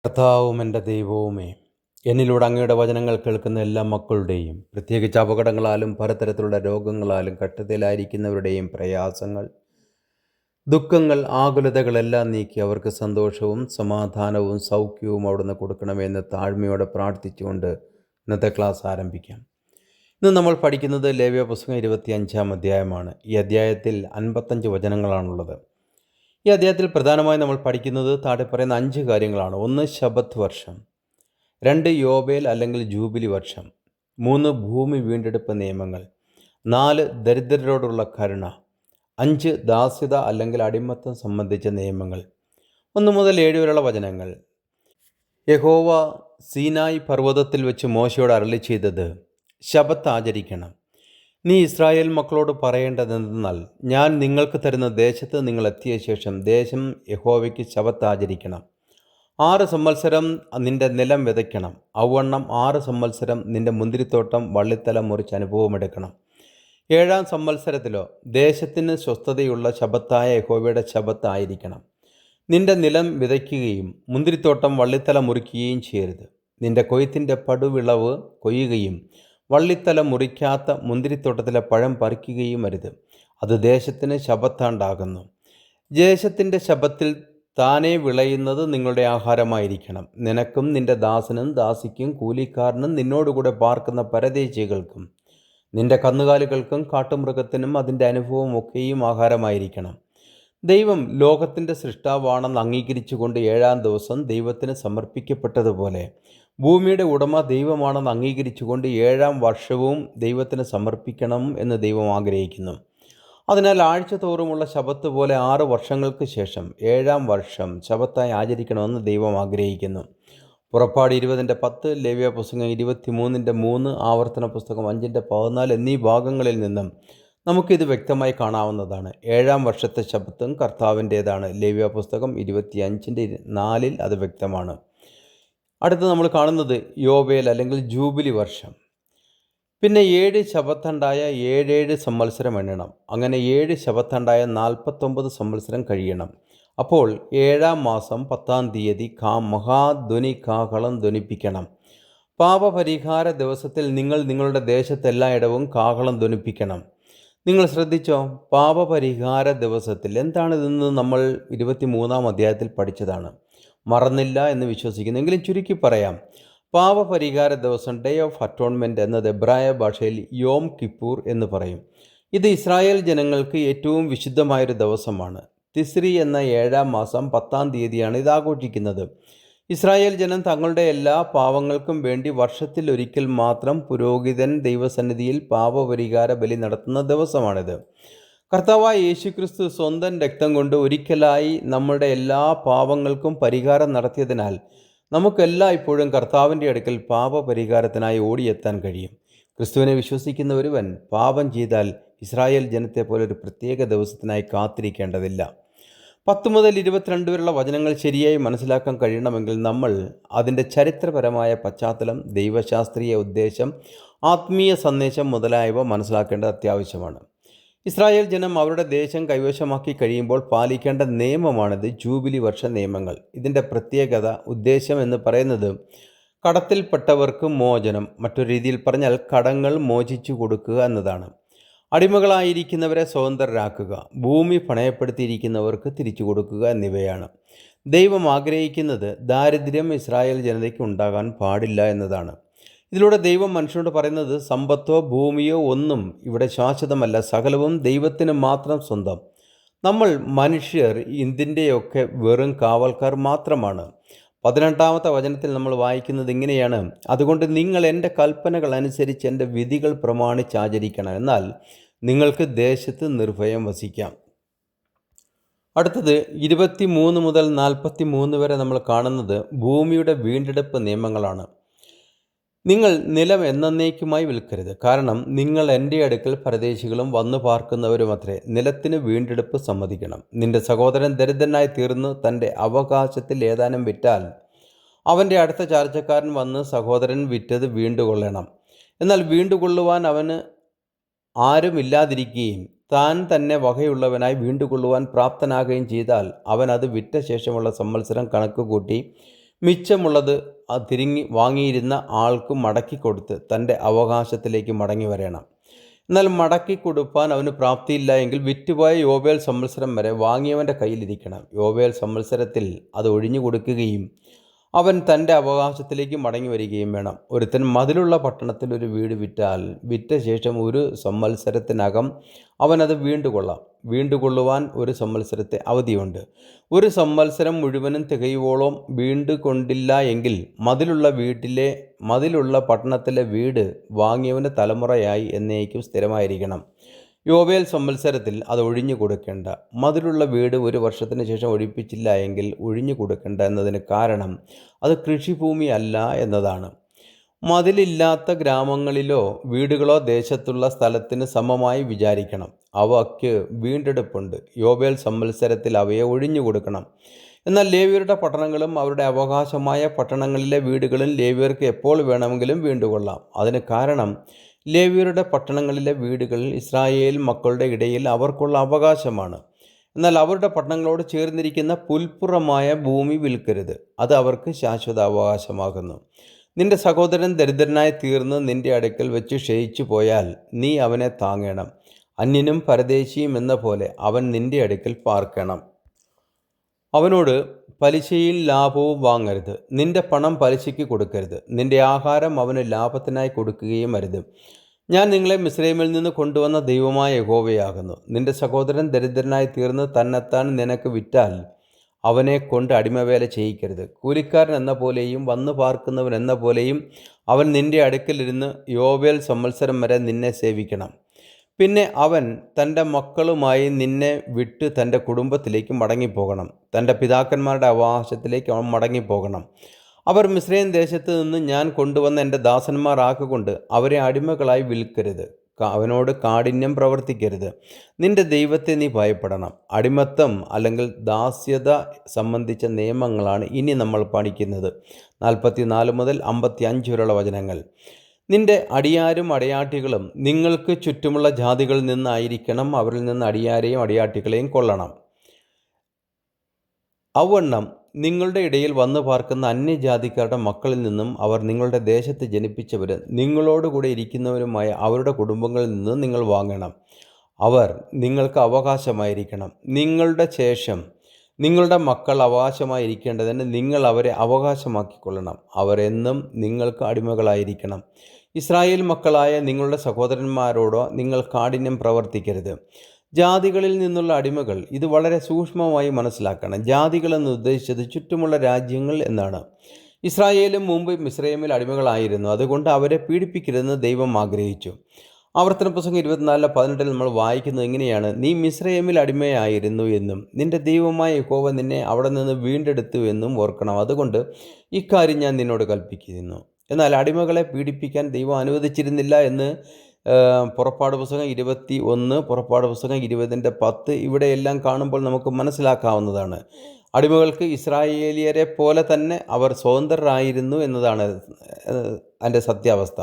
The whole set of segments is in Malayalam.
കർത്താവും എൻ്റെ ദൈവവുമേ, എന്നിലൂടെ അങ്ങയുടെ വചനങ്ങൾ കേൾക്കുന്ന എല്ലാ മക്കളുടെയും, പ്രത്യേകിച്ച് അപകടങ്ങളാലും പലതരത്തിലുള്ള രോഗങ്ങളാലും കഷ്ടതയിലായിരിക്കുന്നവരുടെയും പ്രയാസങ്ങൾ, ദുഃഖങ്ങൾ, ആകുലതകളെല്ലാം നീക്കി അവർക്ക് സന്തോഷവും സമാധാനവും സൗഖ്യവും അവിടുന്ന് കൊടുക്കണമെന്ന് താഴ്മയോടെ പ്രാർത്ഥിച്ചുകൊണ്ട് ഇന്നത്തെ ക്ലാസ് ആരംഭിക്കാം. ഇന്ന് നമ്മൾ പഠിക്കുന്നത് ലേവ്യ പുസ്തകം 25-ാം അധ്യായമാണ്. ഈ അധ്യായത്തിൽ 55 വചനങ്ങളാണുള്ളത്. ഈ അധ്യായത്തിൽ പ്രധാനമായും നമ്മൾ പഠിക്കുന്നത് താഴെ പറയുന്ന 5 കാര്യങ്ങളാണ്. 1 ശബത്ത് വർഷം, 2 യോബേൽ അല്ലെങ്കിൽ ജൂബിലി വർഷം, 3 ഭൂമി വീണ്ടെടുപ്പ് നിയമങ്ങൾ, 4 ദരിദ്രരോടുള്ള കരുണ, 5 ദാസ്യത അല്ലെങ്കിൽ അടിമത്തം സംബന്ധിച്ച നിയമങ്ങൾ. 1 മുതൽ 7 വരെയുള്ള വചനങ്ങൾ. യഹോവ സീനായി പർവ്വതത്തിൽ വെച്ച് മോശയോട് അരുളി ചെയ്തത്, ശബത്ത് ആചരിക്കണം. നീ ഇസ്രായേൽ മക്കളോട് പറയേണ്ടതെന്നാൽ, ഞാൻ നിങ്ങൾക്ക് തരുന്ന ദേശത്ത് നിങ്ങൾ എത്തിയ ശേഷം ദേശം യഹോവയ്ക്ക് ശബത്ത് ആചരിക്കണം. 6 സംവത്സരം നിന്റെ നിലം വിതയ്ക്കണം. ഔവണ്ണം 6 സംവത്സരം നിന്റെ മുന്തിരിത്തോട്ടം വള്ളിത്തല മുറിച്ച് അനുഭവമെടുക്കണം. 7-ാം സംവത്സരത്തിലോ ദേശത്തിന് സ്വസ്ഥതയുള്ള ശബത്തായ യഹോവയുടെ ശബത്ത് ആയിരിക്കണം. നിന്റെ നിലം വിതയ്ക്കുകയും മുന്തിരിത്തോട്ടം വള്ളിത്തല മുറിക്കുകയും ചെയ്യരുത്. നിന്റെ കൊയ്ത്തിൻ്റെ പടുവിളവ് കൊയ്യുകയും വള്ളിത്തല മുറിക്കാത്ത മുന്തിരിത്തോട്ടത്തിലെ പഴം പറിക്കുകയും അരുത്. അത് ദേശത്തിന് ശബത്താണ്ടാകുന്നു. ദേശത്തിൻ്റെ ശബത്തിൽ താനേ വിളയുന്നത് നിങ്ങളുടെ ആഹാരമായിരിക്കണം. നിനക്കും നിന്റെ ദാസനും ദാസിക്കും കൂലിക്കാരനും നിന്നോടുകൂടെ പാർക്കുന്ന പരദേശികൾക്കും നിന്റെ കന്നുകാലികൾക്കും കാട്ടുമൃഗത്തിനും അതിൻ്റെ അനുഭവം ഒക്കെയും ആഹാരമായിരിക്കണം. ദൈവം ലോകത്തിൻ്റെ സൃഷ്ടാവാണെന്ന് അംഗീകരിച്ചുകൊണ്ട് 7-ാം ദിവസം ദൈവത്തിന് സമർപ്പിക്കപ്പെട്ടതുപോലെ ഭൂമിയുടെ ഉടമ ദൈവമാണെന്ന് അംഗീകരിച്ചുകൊണ്ട് 7-ാം വർഷവും ദൈവത്തിന് സമർപ്പിക്കണം എന്ന് ദൈവം ആഗ്രഹിക്കുന്നു. അതിനാൽ ആഴ്ച തോറുമുള്ള ശബത്ത് പോലെ 6 വർഷങ്ങൾക്ക് ശേഷം 7-ാം വർഷം ശബത്തായി ആചരിക്കണമെന്ന് ദൈവം ആഗ്രഹിക്കുന്നു. പുറപ്പാട് 20-10, ലേവ്യ പുസ്തകം 23-3, ആവർത്തന പുസ്തകം 5-14 എന്നീ ഭാഗങ്ങളിൽ നിന്നും നമുക്കിത് വ്യക്തമായി കാണാവുന്നതാണ്. 7-ാം വർഷത്തെ ശബത്തും കർത്താവിൻ്റേതാണ്. ലേവ്യ പുസ്തകം 25-4 അത് വ്യക്തമാണ്. അടുത്ത് നമ്മൾ കാണുന്നത് യോബേൽ അല്ലെങ്കിൽ ജൂബിലി വർഷം. പിന്നെ 7 ശബത്തുണ്ടായ 7 സംവത്സരം എണ്ണണം. അങ്ങനെ 7 ശബത്തുണ്ടായ 49 സംവത്സരം കഴിയണം. അപ്പോൾ 7-ാം മാസം 10-ാം തീയതി മഹാധ്വനി കാഹളം ധ്വനിപ്പിക്കണം. പാപപരിഹാര ദിവസത്തിൽ നിങ്ങൾ നിങ്ങളുടെ ദേശത്തെല്ലായിടവും കാഹളം ധ്വനിപ്പിക്കണം. നിങ്ങൾ ശ്രദ്ധിച്ചോ? പാപപരിഹാര ദിവസത്തിൽ എന്താണിതെന്ന് നമ്മൾ 23-ാം അധ്യായത്തിൽ പഠിച്ചതാണ്. മറന്നില്ല എന്ന് വിശ്വസിക്കുന്നു. എങ്കിലും ചുരുക്കി പറയാം. പാപപരിഹാര ദിവസം, ഡേ ഓഫ് അറ്റോൺമെൻറ്റ് എന്നത് എബ്രായ ഭാഷയിൽ യോം കിപ്പൂർ എന്ന് പറയും. ഇത് ഇസ്രായേൽ ജനങ്ങൾക്ക് ഏറ്റവും വിശുദ്ധമായൊരു ദിവസമാണ്. തിസ്രി എന്ന 7-ാം മാസം 10-ാം തീയതിയാണ് ഇത് ആഘോഷിക്കുന്നത്. ഇസ്രായേൽ ജനം തങ്ങളുടെ എല്ലാ പാവങ്ങൾക്കും വേണ്ടി വർഷത്തിൽ ഒരിക്കൽ മാത്രം പുരോഹിതൻ ദൈവസന്നിധിയിൽ പാപപരിഹാര ബലി നടത്തുന്ന ദിവസമാണിത്. കർത്താവായ യേശുക്രിസ്തു സ്വന്തം രക്തം കൊണ്ട് ഒരിക്കലായി നമ്മുടെ എല്ലാ പാപങ്ങൾക്കും പരിഹാരം നടത്തിയതിനാൽ നമുക്കെല്ലാം ഇപ്പോഴും കർത്താവിൻ്റെ അടുക്കൽ പാപപരിഹാരത്തിനായി ഓടിയെത്താൻ കഴിയും. ക്രിസ്തുവിനെ വിശ്വസിക്കുന്ന ഒരുവൻ പാപം ചെയ്താൽ ഇസ്രായേൽ ജനത്തെ പോലെ ഒരു പ്രത്യേക ദിവസത്തിനായി കാത്തിരിക്കേണ്ടതില്ല. 10 മുതൽ 22 വരെയുള്ള വചനങ്ങൾ ശരിയായി മനസ്സിലാക്കാൻ കഴിയണമെങ്കിൽ നമ്മൾ അതിൻ്റെ ചരിത്രപരമായ പശ്ചാത്തലം, ദൈവശാസ്ത്രീയ ഉദ്ദേശം, ആത്മീയ സന്ദേശം മുതലായവ മനസ്സിലാക്കേണ്ടത് അത്യാവശ്യമാണ്. ഇസ്രായേൽ ജനം അവരുടെ ദേശം കൈവശമാക്കി കഴിയുമ്പോൾ പാലിക്കേണ്ട നിയമമാണിത്, ജൂബിലി വർഷ നിയമങ്ങൾ. ഇതിൻ്റെ പ്രത്യേകത, ഉദ്ദേശം എന്ന് പറയുന്നത് കടത്തിൽപ്പെട്ടവർക്ക് മോചനം, മറ്റൊരു രീതിയിൽ പറഞ്ഞാൽ കടങ്ങൾ മോചിച്ചു കൊടുക്കുക എന്നതാണ്. അടിമകളായിരിക്കുന്നവരെ സ്വതന്ത്രരാക്കുക, ഭൂമി പണയപ്പെടുത്തിയിരിക്കുന്നവർക്ക് തിരിച്ചു കൊടുക്കുക എന്നിവയാണ്. ദൈവം ആഗ്രഹിക്കുന്നത് ദാരിദ്ര്യം ഇസ്രായേൽ ജനതയ്ക്ക് ഉണ്ടാകാൻ പാടില്ല എന്നതാണ്. ഇതിലൂടെ ദൈവം മനുഷ്യനോട് പറയുന്നത്, സമ്പത്തോ ഭൂമിയോ ഒന്നും ഇവിടെ ശാശ്വതമല്ല, സകലവും ദൈവത്തിന് മാത്രം സ്വന്തം. നമ്മൾ മനുഷ്യർ ഇതിൻ്റെയൊക്കെ വെറും കാവൽക്കാർ മാത്രമാണ്. 18-ാമത്തെ വചനത്തിൽ നമ്മൾ വായിക്കുന്നത് ഇങ്ങനെയാണ്: അതുകൊണ്ട് നിങ്ങൾ എൻ്റെ കൽപ്പനകൾ അനുസരിച്ച് എൻ്റെ വിധികൾ പ്രമാണിച്ചാചരിക്കണം, എന്നാൽ നിങ്ങൾക്ക് ദേശത്ത് നിർഭയം വസിക്കാം. അടുത്തത് 23 മുതൽ 43 വരെ നമ്മൾ കാണുന്നത് ഭൂമിയുടെ വീണ്ടെടുപ്പ് നിയമങ്ങളാണ്. നിങ്ങൾ നിലം എന്നേക്കുമായി വിൽക്കരുത്, കാരണം നിങ്ങൾ എൻ്റെ അടുക്കൽ പരദേശികളും വന്നു പാർക്കുന്നവരുമത്രേ. നിലത്തിന് വീണ്ടെടുപ്പ് സമ്മതിക്കണം. നിന്റെ സഹോദരൻ ദരിദ്രനായി തീർന്ന് തൻ്റെ അവകാശത്തിൽ ഏതാനും വിറ്റാൽ അവൻ്റെ അടുത്ത ചാർച്ചക്കാരൻ വന്ന് സഹോദരൻ വിറ്റത് വീണ്ടുകൊള്ളണം. എന്നാൽ വീണ്ടുകൊള്ളുവാൻ അവന് ആരുമില്ലാതിരിക്കുകയും താൻ തന്നെ വകയുള്ളവനായി വീണ്ടുകൊള്ളുവാൻ പ്രാപ്തനാകുകയും ചെയ്താൽ അവൻ അത് വിറ്റ ശേഷമുള്ള സംവത്സരം കണക്ക് കൂട്ടി മിച്ചമുള്ളത് തിരിഞ്ഞ് വാങ്ങിയിരുന്ന ആൾക്ക് മടക്കി കൊടുത്ത് തൻ്റെ അവകാശത്തിലേക്ക് മടങ്ങി വരണം. എന്നാൽ മടക്കി കൊടുപ്പാൻ അവന് പ്രാപ്തിയില്ല എങ്കിൽ വിറ്റുപോയ യോബേൽ സംവത്സരം വരെ വാങ്ങിയവൻ്റെ കയ്യിലിരിക്കണം. യോബേൽ സംവത്സരത്തിൽ അത് ഒഴിഞ്ഞു കൊടുക്കുകയും അവൻ തൻ്റെ അവകാശത്തിലേക്ക് മടങ്ങി വരികയും വേണം. ഒരുത്തൻ മതിലുള്ള പട്ടണത്തിൽ ഒരു വീട് വിറ്റാൽ വിറ്റ ശേഷം ഒരു സംവത്സരത്തിനകം അവനത് വീണ്ടുകൊള്ളുവാൻ ഒരു സംവത്സരത്തെ അവധിയുണ്ട്. ഒരു സംവത്സരം മുഴുവനും തികയുവോളം വീണ്ടുകൊണ്ടില്ല എങ്കിൽ മതിലുള്ള പട്ടണത്തിലെ വീട് വാങ്ങിയവൻ്റെ തലമുറയായി എന്നേക്കും സ്ഥിരമായിരിക്കണം. യോബേൽ സംവത്സരത്തിൽ അത് ഒഴിഞ്ഞു കൊടുക്കേണ്ട. മതിലുള്ള വീട് ഒരു വർഷത്തിന് ശേഷം ഒഴിപ്പിച്ചില്ല എങ്കിൽ ഒഴിഞ്ഞു കൊടുക്കേണ്ട എന്നതിന് കാരണം അത് കൃഷിഭൂമി അല്ല എന്നതാണ്. മതിലില്ലാത്ത ഗ്രാമങ്ങളിലോ വീടുകളോ ദേശത്തുള്ള സ്ഥലത്തിന് സമമായി വിചാരിക്കണം. അവയ്ക്ക് വീണ്ടെടുപ്പുണ്ട്. യോബേൽ സംവത്സരത്തിൽ അവയെ ഒഴിഞ്ഞു കൊടുക്കണം. എന്നാൽ ലേവ്യരുടെ പട്ടണങ്ങളും അവരുടെ അവകാശമായ പട്ടണങ്ങളിലെ വീടുകളും ലേവ്യർക്ക് എപ്പോൾ വേണമെങ്കിലും വീണ്ടുകൊള്ളാം. അതിന് കാരണം ലേവ്യരുടെ പട്ടണങ്ങളിലെ വീടുകൾ ഇസ്രായേൽ മക്കളുടെ ഇടയിൽ അവർക്കുള്ള അവകാശമാണ്. എന്നാൽ അവരുടെ പട്ടണങ്ങളോട് ചേർന്നിരിക്കുന്ന പുൽപ്പുറമായ ഭൂമി വിൽക്കരുത്. അത് അവർക്ക് ശാശ്വത അവകാശമാകുന്നു. നിന്റെ സഹോദരൻ ദരിദ്രനായി തീർന്ന് നിന്റെ അടുക്കൽ വെച്ച് ക്ഷയിച്ചു പോയാൽ നീ അവനെ താങ്ങണം. അന്യനും പരദേശിയും എന്ന പോലെ അവൻ നിന്റെ അടുക്കൽ പാർക്കണം. അവനോട് പലിശയിൽ ലാഭവും വാങ്ങരുത്. നിന്റെ പണം പലിശയ്ക്ക് കൊടുക്കരുത്. നിന്റെ ആഹാരം അവന് ലാഭത്തിനായി കൊടുക്കുകയും അരുത്. ഞാൻ നിങ്ങളെ മിസ്രൈമിൽ നിന്ന് കൊണ്ടുവന്ന ദൈവമായ യഹോവയാകുന്നു. നിന്റെ സഹോദരൻ ദരിദ്രനായി തീർന്ന് തന്നെത്താൻ നിനക്ക് വിറ്റാൽ അവനെ കൊണ്ട് അടിമവേല ചെയ്യിക്കരുത്. കൂലിക്കാരൻ എന്ന പോലെയും വന്നു പാർക്കുന്നവൻ എന്ന പോലെയും അവൻ നിന്റെ അടുക്കലിരുന്ന് യോബേൽ സംവത്സരം വരെ നിന്നെ സേവിക്കണം. പിന്നെ അവൻ തൻ്റെ മക്കളുമായി നിന്നെ വിട്ട് തൻ്റെ കുടുംബത്തിലേക്ക് മടങ്ങിപ്പോകണം. തൻ്റെ പിതാക്കന്മാരുടെ അവകാശത്തിലേക്ക് അവൻ മടങ്ങിപ്പോകണം. അവർ മിസ്രൈം ദേശത്ത് നിന്ന് ഞാൻ കൊണ്ടുവന്ന എൻ്റെ ദാസന്മാർ ആക്കുകൊണ്ട് അവരെ അടിമകളായി വിൽക്കരുത്. അവനോട് കാഠിന്യം പ്രവർത്തിക്കരുത്. നിന്റെ ദൈവത്തെ നീ ഭയപ്പെടണം. അടിമത്തം അല്ലെങ്കിൽ ദാസ്യത സംബന്ധിച്ച നിയമങ്ങളാണ് ഇനി നമ്മൾ പഠിക്കുന്നത്. 44 മുതൽ 55 വരെയുള്ള വചനങ്ങൾ. നിന്റെ അടിയാരും അടയാട്ടികളും നിങ്ങൾക്ക് ചുറ്റുമുള്ള ജാതികളിൽ നിന്നായിരിക്കണം. അവരിൽ നിന്ന് അടിയാരെയും അടിയാട്ടികളെയും കൊള്ളണം. അവണ്ണം നിങ്ങളുടെ ഇടയിൽ വന്നു പാർക്കുന്ന അന്യജാതിക്കാരുടെ മക്കളിൽ നിന്നും അവർ നിങ്ങളുടെ ദേശത്ത് ജനിപ്പിച്ചവർ നിങ്ങളോടുകൂടെ ഇരിക്കുന്നവരുമായ അവരുടെ കുടുംബങ്ങളിൽ നിന്ന് നിങ്ങൾ വാങ്ങണം. അവർ നിങ്ങൾക്ക് അവകാശമായിരിക്കണം. നിങ്ങളുടെ ശേഷം നിങ്ങളുടെ മക്കൾ അവകാശമായിരിക്കേണ്ടതിന് നിങ്ങൾ അവരെ അവകാശമാക്കിക്കൊള്ളണം. അവർ എന്നും നിങ്ങൾക്ക് അടിമകളായിരിക്കണം. ഇസ്രായേൽ മക്കളായ നിങ്ങളുടെ സഹോദരന്മാരോടോ നിങ്ങൾ കാഠിന്യം പ്രവർത്തിക്കരുത്. ജാതികളിൽ നിന്നുള്ള അടിമകൾ. ഇത് വളരെ സൂക്ഷ്മമായി മനസ്സിലാക്കണം. ജാതികൾ എന്ന് ഉദ്ദേശിച്ചത് ചുറ്റുമുള്ള രാജ്യങ്ങൾ എന്നാണ്. ഇസ്രായേലും മുമ്പ് മിസ്രൈമിൽ അടിമകളായിരുന്നു. അതുകൊണ്ട് അവരെ പീഡിപ്പിക്കരുതെന്ന് ദൈവം ആഗ്രഹിച്ചു. ആവർത്തന പുസ്തകം 24:18 നമ്മൾ വായിക്കുന്നത് ഇങ്ങനെയാണ്: നീ മിസ്രൈമിൽ അടിമയായിരുന്നു എന്നും നിന്റെ ദൈവമായ യഹോവ നിന്നെ അവിടെ നിന്ന് വീണ്ടെടുത്തു എന്നും ഓർക്കണം. അതുകൊണ്ട് ഇക്കാര്യം ഞാൻ നിന്നോട് കൽപ്പിക്കുന്നു. എന്നാൽ അടിമകളെ പീഡിപ്പിക്കാൻ ദൈവം അനുവദിച്ചിരുന്നില്ല എന്ന് പുറപ്പാട് പുസ്തകം 21, പുറപ്പാട് പുസ്തകം 20:10 ഇവിടെയെല്ലാം കാണുമ്പോൾ നമുക്ക് മനസ്സിലാക്കാവുന്നതാണ്. അടിമകൾക്ക് ഇസ്രായേലിയരെ പോലെ തന്നെ അവർ സ്വതന്ത്രരായിരുന്നു എന്നതാണ് അതിൻ്റെ സത്യാവസ്ഥ.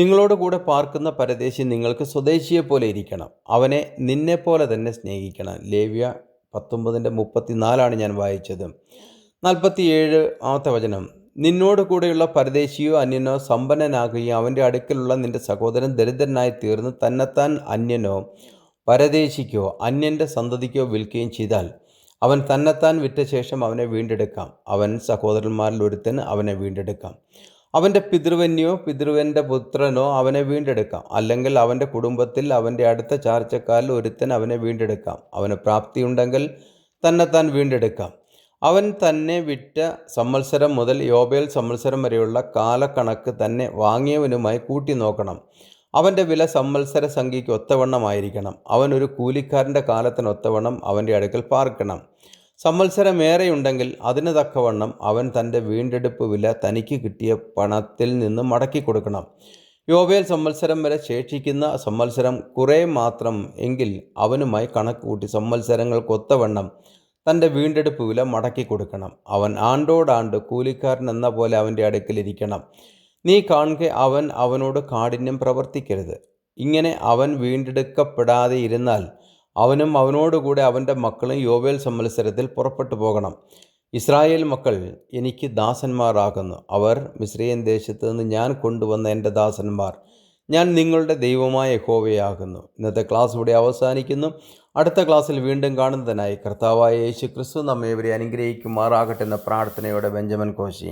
നിങ്ങളോട് കൂടെ പാർക്കുന്ന പരദേശി നിങ്ങൾക്ക് സ്വദേശിയെപ്പോലെ ഇരിക്കണം. അവനെ നിന്നെപ്പോലെ തന്നെ സ്നേഹിക്കണം. ലേവ്യ 19:34 ഞാൻ വായിച്ചത്. 47 വചനം. നിന്നോട് കൂടെയുള്ള പരദേശിയോ അന്യനോ സമ്പന്നനാകുകയും അവൻ്റെ അടുക്കലുള്ള നിന്റെ സഹോദരൻ ദരിദ്രനായി തീർന്ന് തന്നെത്താൻ അന്യനോ പരദേശിക്കോ അന്യൻ്റെ സന്തതിക്കോ വിൽക്കുകയും ചെയ്താൽ അവൻ തന്നെത്താൻ വിറ്റ ശേഷം അവനെ വീണ്ടെടുക്കാം. അവൻ സഹോദരന്മാരിൽ ഒരുത്തന് അവനെ വീണ്ടെടുക്കാം. അവൻ്റെ പിതൃവന്യോ പിതൃവൻ്റെ പുത്രനോ അവനെ വീണ്ടെടുക്കാം. അല്ലെങ്കിൽ അവൻ്റെ കുടുംബത്തിൽ അവൻ്റെ അടുത്ത ചാർച്ചക്കാരിൽ ഒരുത്തൻ അവനെ വീണ്ടെടുക്കാം. അവന് പ്രാപ്തിയുണ്ടെങ്കിൽ തന്നെത്താൻ വീണ്ടെടുക്കാം. അവൻ തന്നെ വിറ്റ സംവത്സരം മുതൽ യോബേൽ സംവത്സരം വരെയുള്ള കാലക്കണക്ക് തന്നെ വാങ്ങിയവനുമായി കൂട്ടി നോക്കണം. അവൻ്റെ വില സംവത്സര സംഖ്യയ്ക്ക് ഒത്തവണ്ണമായിരിക്കണം. അവൻ ഒരു കൂലിക്കാരൻ്റെ കാലത്തിനൊത്തവണ്ണം അവൻ്റെ അടുക്കൽ പാർക്കണം. സംവത്സരമേറെയുണ്ടെങ്കിൽ അതിന് തക്കവണ്ണം അവൻ തൻ്റെ വീണ്ടെടുപ്പ് വില തനിക്ക് കിട്ടിയ പണത്തിൽ നിന്ന് മടക്കി കൊടുക്കണം. യോബേൽ സംവത്സരം വരെ ശേഷിക്കുന്ന സംവത്സരം കുറേ മാത്രം എങ്കിൽ അവനുമായി കണക്ക് കൂട്ടി സംവത്സരങ്ങൾക്കൊത്തവണ്ണം തൻ്റെ വീണ്ടെടുപ്പ് വില മടക്കി കൊടുക്കണം. അവൻ ആണ്ടോടാണ്ട് കൂലിക്കാരൻ എന്ന പോലെ അവൻ്റെ അടുക്കലിരിക്കണം. നീ കാണുക അവൻ അവനോട് കാഠിന്യം പ്രവർത്തിക്കരുത്. ഇങ്ങനെ അവൻ വീണ്ടെടുക്കപ്പെടാതെ ഇരുന്നാൽ അവനും അവനോടുകൂടെ അവൻ്റെ മക്കളും യോബേൽ സംവത്സരത്തിൽ പുറപ്പെട്ടു പോകണം. ഇസ്രായേൽ മക്കൾ എനിക്ക് ദാസന്മാരാകുന്നു. അവർ മിസ്രയീം ദേശത്ത് നിന്ന് ഞാൻ കൊണ്ടുവന്ന എൻ്റെ ദാസന്മാർ. ഞാൻ നിങ്ങളുടെ ദൈവമായ യഹോവയാകുന്നു. ഇന്നത്തെ ക്ലാസ് ഇവിടെ അവസാനിക്കുന്നു. അടുത്ത ക്ലാസ്സിൽ വീണ്ടും കാണുന്നതിനായി കർത്താവായ യേശു ക്രിസ്തു നമ്മെ ഇവരെ അനുഗ്രഹിക്കുമാറാകട്ടെ എന്ന പ്രാർത്ഥനയോടെ ബെഞ്ചമിൻ കോശി.